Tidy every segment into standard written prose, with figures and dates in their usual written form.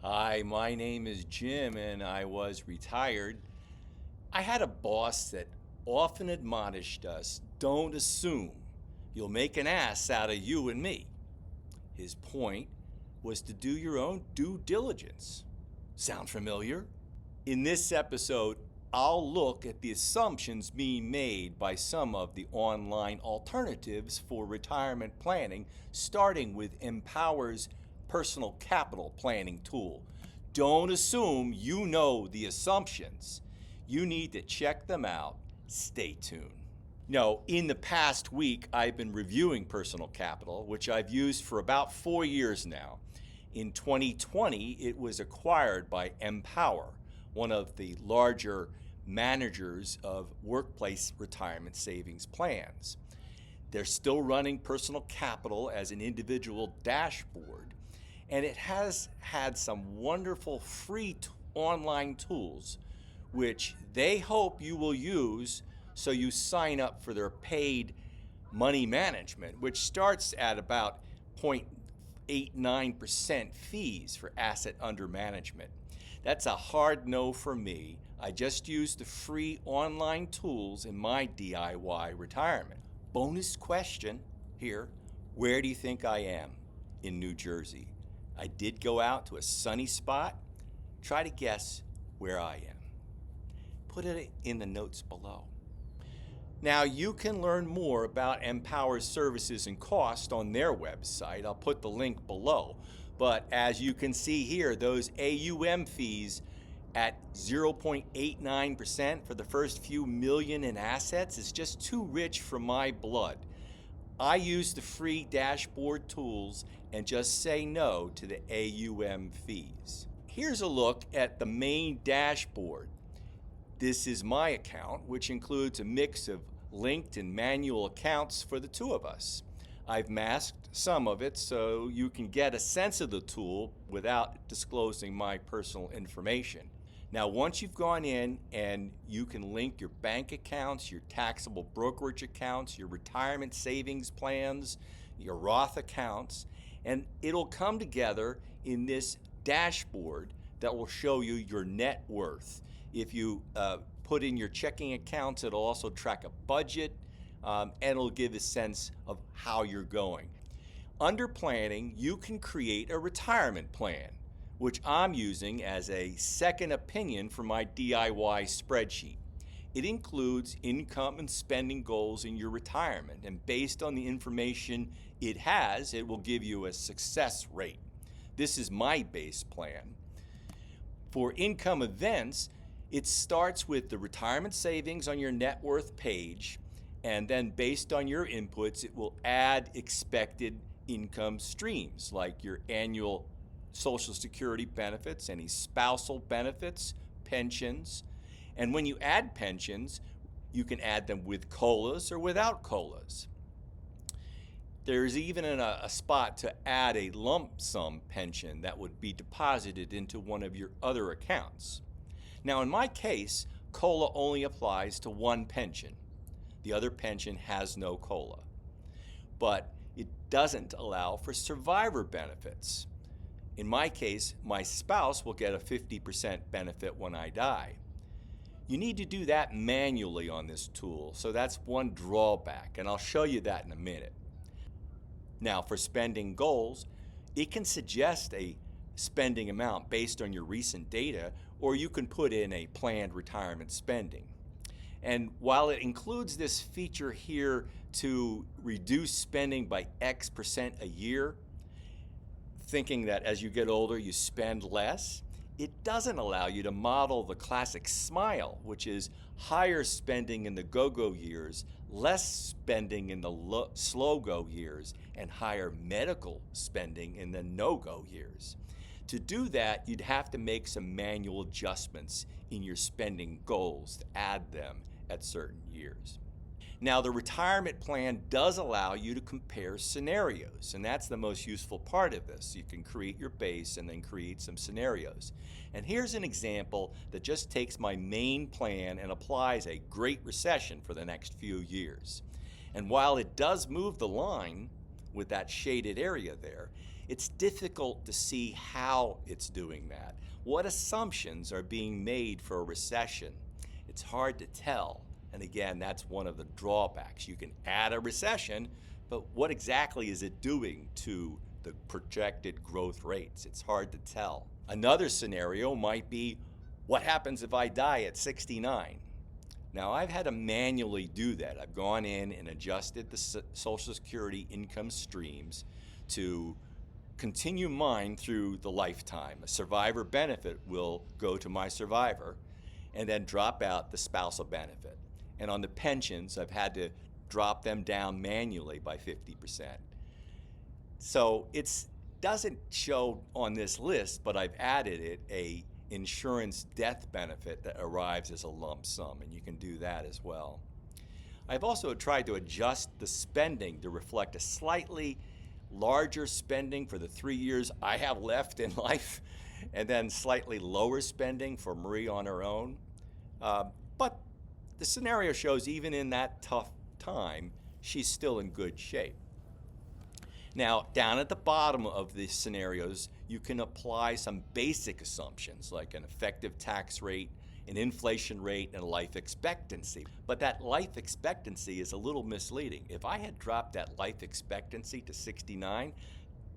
Hi, my name is Jim and I was retired. I had a boss that often admonished us, don't assume you'll make an ass out of you and me. His point was to do your own due diligence. Sound familiar? In this episode, I'll look at the assumptions being made by some of the online alternatives for retirement planning, starting with Empower's personal capital planning tool. Don't assume you know the assumptions. You need to check them out. Stay tuned. No, in the past week, I've been reviewing personal capital, which I've used for about 4 years now. In 2020, it was acquired by Empower, one of the larger managers of workplace retirement savings plans. They're still running personal capital as an individual dashboard, and it has had some wonderful free online tools which they hope you will use so you sign up for their paid money management, which starts at about 0.89% fees for asset under management. That's a hard no for me. I just use the free online tools in my DIY retirement. Bonus question here, where do you think I am in New Jersey? I did go out to a sunny spot. Try to guess where I am. Put it in the notes below. Now, you can learn more about Empower's services and cost on their website. I'll put the link below. But as you can see here, those AUM fees at 0.89% for the first few million in assets is just too rich for my blood. I use the free dashboard tools and just say no to the AUM fees. Here's a look at the main dashboard. This is my account, which includes a mix of linked and manual accounts for the two of us. I've masked some of it so you can get a sense of the tool without disclosing my personal information. Now, once you've gone in and you can link your bank accounts, your taxable brokerage accounts, your retirement savings plans, your Roth accounts, and it'll come together in this dashboard that will show you your net worth. If you put in your checking accounts, it'll also track a budget, and it'll give a sense of how you're going. Under planning, you can create a retirement plan, which I'm using as a second opinion for my DIY spreadsheet. It includes income and spending goals in your retirement, and based on the information it has, it will give you a success rate. This is my base plan. For income events, it starts with the retirement savings on your net worth page, and then based on your inputs, it will add expected income streams like your annual Social Security benefits, any spousal benefits, pensions. And when you add pensions, you can add them with COLAs or without COLAs. There's even a spot to add a lump sum pension that would be deposited into one of your other accounts. Now, in my case, COLA only applies to one pension. The other pension has no COLA. But it doesn't allow for survivor benefits. In my case, my spouse will get a 50% benefit when I die. You need to do that manually on this tool, so that's one drawback, and I'll show you that in a minute. Now, for spending goals, it can suggest a spending amount based on your recent data, or you can put in a planned retirement spending. And while it includes this feature here to reduce spending by X% a year, thinking that as you get older you spend less, it doesn't allow you to model the classic SMILE, which is higher spending in the go-go years, less spending in the slow-go years, and higher medical spending in the no-go years. To do that, you'd have to make some manual adjustments in your spending goals to add them at certain years. Now, the retirement plan does allow you to compare scenarios, and that's the most useful part of this. You can create your base and then create some scenarios. And here's an example that just takes my main plan and applies a Great Recession for the next few years. And while it does move the line with that shaded area there, It's difficult to see how it's doing that. What assumptions are being made for a recession? It's hard to tell. And again, that's one of the drawbacks. You can add a recession, but what exactly is it doing to the projected growth rates? It's hard to tell. Another scenario might be, what happens if I die at 69? Now, I've had to manually do that. I've gone in and adjusted the Social Security income streams to continue mine through the lifetime. A survivor benefit will go to my survivor and then drop out the spousal benefit. And on the pensions, I've had to drop them down manually by 50%. So it doesn't show on this list, but I've added it a insurance death benefit that arrives as a lump sum, and you can do that as well. I've also tried to adjust the spending to reflect a slightly larger spending for the 3 years I have left in life, and then slightly lower spending for Marie on her own. But the scenario shows even in that tough time, she's still in good shape. Now, down at the bottom of the scenarios, you can apply some basic assumptions like an effective tax rate, an inflation rate, and a life expectancy. But that life expectancy is a little misleading. If I had dropped that life expectancy to 69,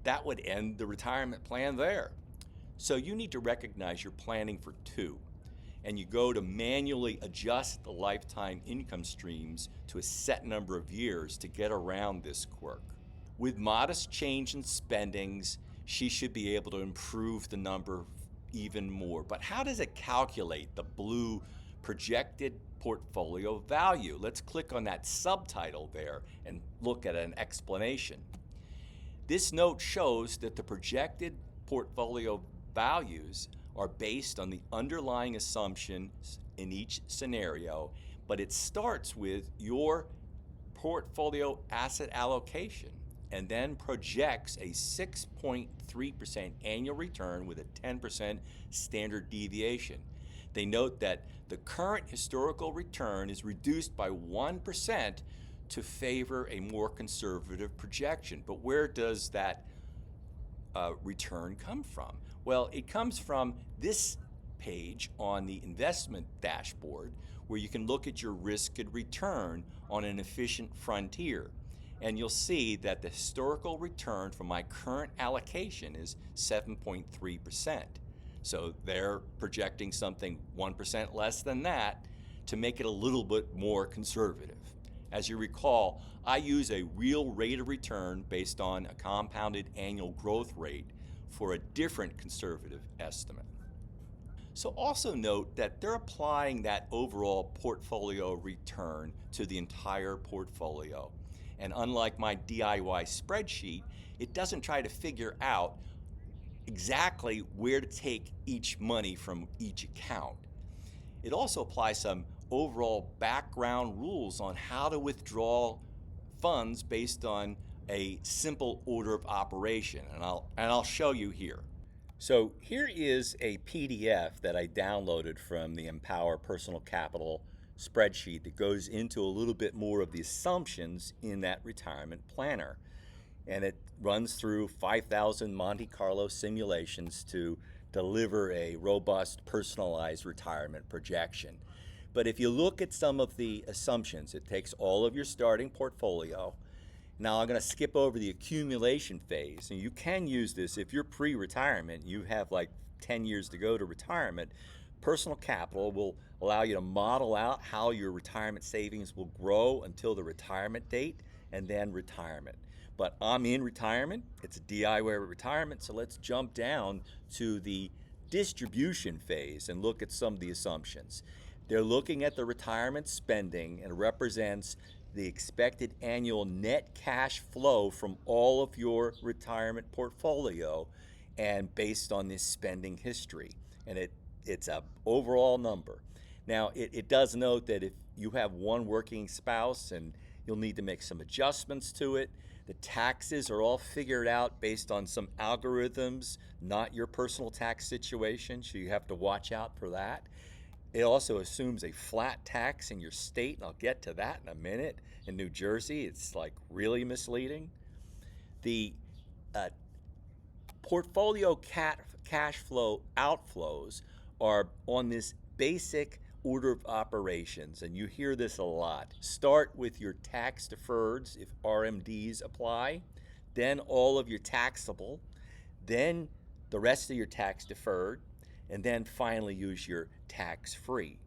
that would end the retirement plan there. So you need to recognize you're planning for two, and you go to manually adjust the lifetime income streams to a set number of years to get around this quirk. With modest change in spendings, she should be able to improve the number even more. But how does it calculate the blue projected portfolio value? Let's click on that subtitle there and look at an explanation. This note shows that the projected portfolio values are based on the underlying assumptions in each scenario, but it starts with your portfolio asset allocation and then projects a 6.3% annual return with a 10% standard deviation. They note that the current historical return is reduced by 1% to favor a more conservative projection. But where does that return come from? Well, it comes from this page on the investment dashboard where you can look at your risk and return on an efficient frontier. And you'll see that the historical return from my current allocation is 7.3%. So they're projecting something 1% less than that to make it a little bit more conservative. As you recall, I use a real rate of return based on a compounded annual growth rate for a different conservative estimate. So also note that they're applying that overall portfolio return to the entire portfolio. And unlike my DIY spreadsheet, it doesn't try to figure out exactly where to take each money from each account. It also applies some overall background rules on how to withdraw funds based on a simple order of operation, and I'll show you here. So here is a PDF that I downloaded from the Empower Personal Capital spreadsheet that goes into a little bit more of the assumptions in that retirement planner. And it runs through 5,000 Monte Carlo simulations to deliver a robust, personalized retirement projection. But if you look at some of the assumptions, it takes all of your starting portfolio. Now I'm going to skip over the accumulation phase, and you can use this if you're pre-retirement, you have like 10 years to go to retirement. Personal Capital will allow you to model out how your retirement savings will grow until the retirement date and then retirement. But I'm in retirement, it's a DIY retirement, so let's jump down to the distribution phase and look at some of the assumptions. They're looking at the retirement spending, and it represents the expected annual net cash flow from all of your retirement portfolio and based on this spending history. And it's an overall number. Now, it does note that if you have one working spouse, and you'll need to make some adjustments to it. The taxes are all figured out based on some algorithms, not your personal tax situation, so you have to watch out for that. It also assumes a flat tax in your state, and I'll get to that in a minute. In New Jersey, it's like really misleading. The Portfolio cash flow outflows are on this basic order of operations, and you hear this a lot. Start with your tax deferreds if RMDs apply, then all of your taxable, then the rest of your tax deferred, and then finally use your tax free.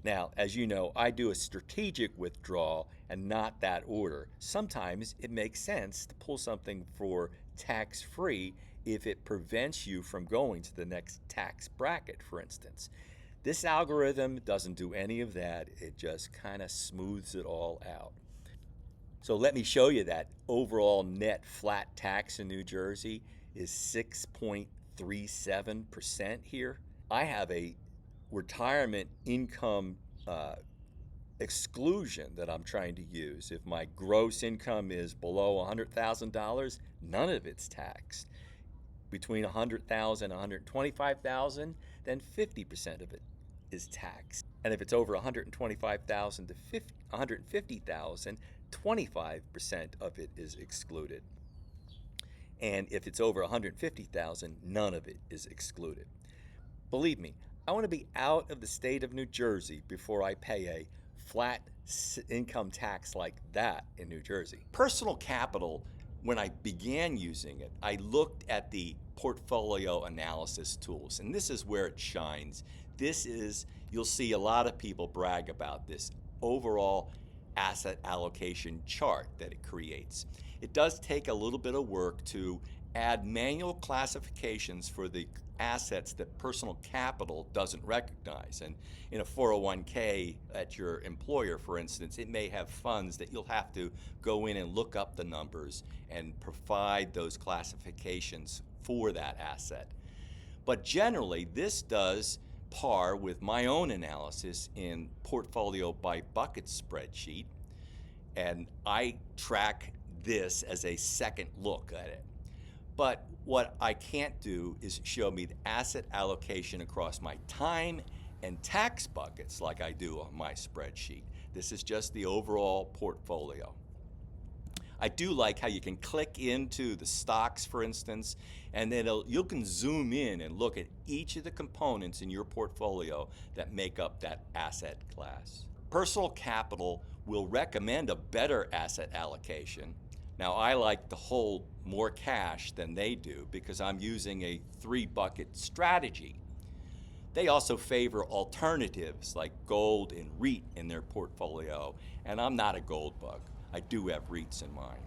Now, as you know, I do a strategic withdrawal and not that order. Sometimes it makes sense to pull something for tax free if it prevents you from going to the next tax bracket, for instance. This algorithm doesn't do any of that. It just kind of smooths it all out. So let me show you that overall net flat tax in New Jersey is 6.37% here. I have a retirement income exclusion that I'm trying to use. If my gross income is below $100,000, none of it's taxed. Between $100,000 and $125,000, then 50% of it is taxed. And if it's over $125,000 to $150,000, 25% of it is excluded. And if it's over $150,000, none of it is excluded. Believe me, I want to be out of the state of New Jersey before I pay a flat income tax like that in New Jersey. Personal capital, when I began using it, I looked at the portfolio analysis tools, and this is where it shines. You'll see a lot of people brag about this overall asset allocation chart that it creates. It does take a little bit of work to add manual classifications for the assets that personal capital doesn't recognize. And in a 401k at your employer, for instance, it may have funds that you'll have to go in and look up the numbers and provide those classifications for that asset. But generally, this does par with my own analysis in portfolio by bucket spreadsheet, and I track this as a second look at it. But what I can't do is show me the asset allocation across my time and tax buckets like I do on my spreadsheet. This is just the overall portfolio. I do like how you can click into the stocks, for instance, and then you can zoom in and look at each of the components in your portfolio that make up that asset class. Personal capital will recommend a better asset allocation. Now, I like to hold more cash than they do because I'm using a 3-bucket strategy. They also favor alternatives like gold and REIT in their portfolio, and I'm not a gold bug. I do have REITs in mine.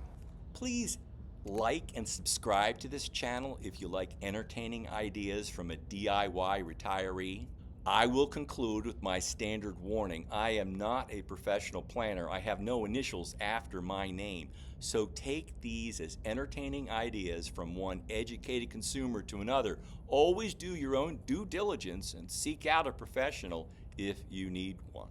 Please like and subscribe to this channel if you like entertaining ideas from a DIY retiree. I will conclude with my standard warning. I am not a professional planner. I have no initials after my name. So take these as entertaining ideas from one educated consumer to another. Always do your own due diligence and seek out a professional if you need one.